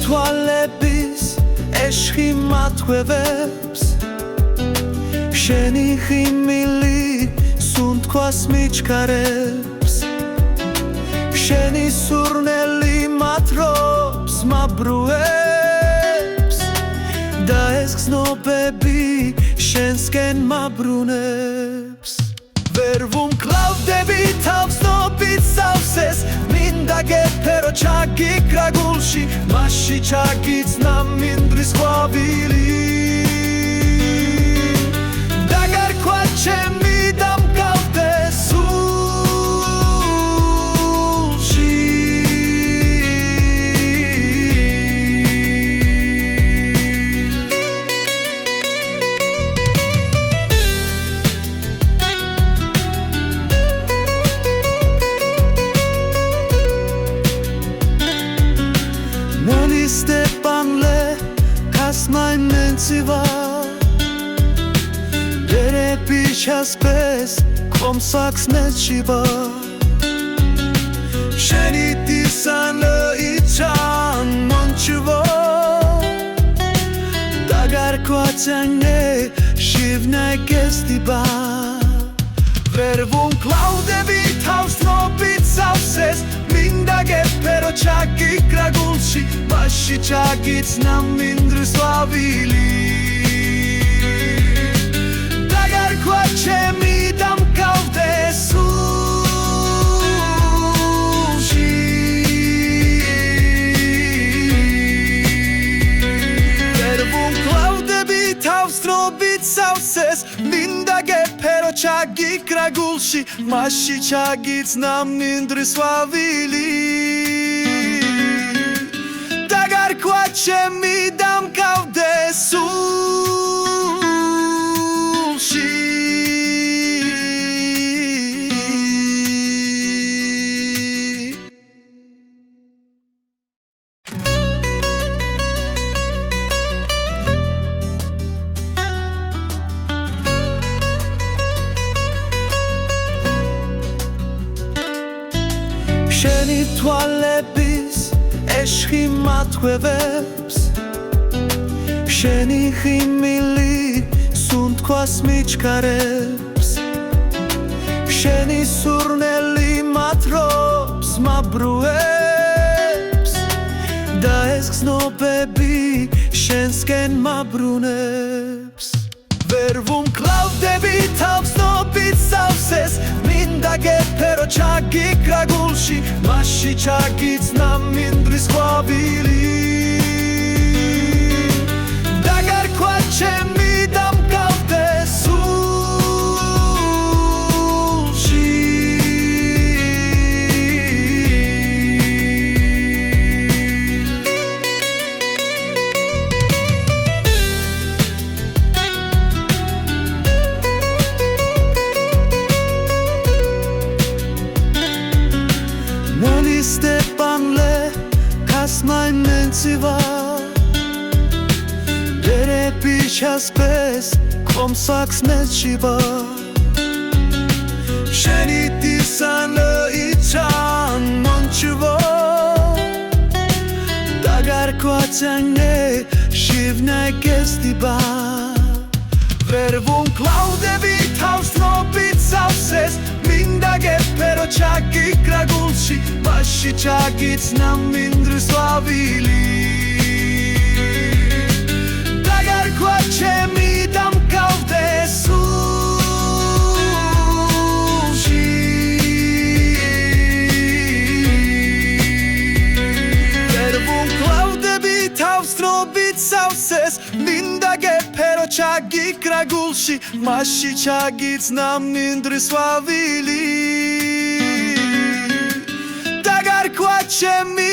თვალების ეშხი მათხვევებს შენი ხიმილი სუნთქვას მიჩქარებს შენი სურნელი მათრობს მაბრუებს და ეს გზნობები შენსკენ მაბრუნებს ვერ ვუმკლავდები თავს ნობით სავსეს მინდა გეფერო ჩაგიქრა გულში მასში ჩაგიცნა მინდვრის ყვავილი დაგარქვა ჩემი დამკავდე სულში სტეპანლე კასმაი მენცივა დერები ჩასპეს კომსაქს მეჩივა შენი დისანო იჩან მონჩუვო დაგარკვაცანე შივნე გესტიბა ვერ ვუმკლავდები თავს ნობით სავსეს მინდა გეფერო ჩაგიქრა გულში მასში ჩაგიცნა მინდვრის ყვავილი დაგარქვა ჩემი დამკავდე სულში ვერ ვუმკლავდები თავს ნობით სავსეს მინდა გეფერო ჩაგიქრა გულში მასში ჩაგიცნა მინდვრის ყვავილი დაგარქვა ჩემი დამკავდე სულში შენი თვალების ეშხი მათხვევებს შენი ხიმილი სუნთქვას მიჩქარებს შენი სურნელი მათრობს მაბრუებს და ეს გზნობები შენსკენ მაბრუნებს ვერ ვუმკლავდები თავს ნობით სავსეს მინდა გეფერო ჩაგიქრა გულში მასში ჩაგიცნა მინდვრის ყვავილი დაგარქვა ჩემი დამკავდე სულში სტეპანლე კასმაი მენცივა დერები ჩასპეს კომსაქს მეჩივა შენი დისანო იჩან მონჩუვო დაგარკვაცანე შივნე გესტიბა ვერ ვუმკლავდები თავს ნობით სავსეს მინდა გეფერო ჩაგიქრა გულში მასში ჩაგიცნა მინდვრის ყვავილი დაგარქვა ჩემი დამკავდე სულში ვერ ვუმკლავდები თავს ნობით სავსეს მინდა გეფერო ჩაგიქრა გულში მასში ჩაგიცნა მინდვრის ყვავილი დაგარქვა ჩემი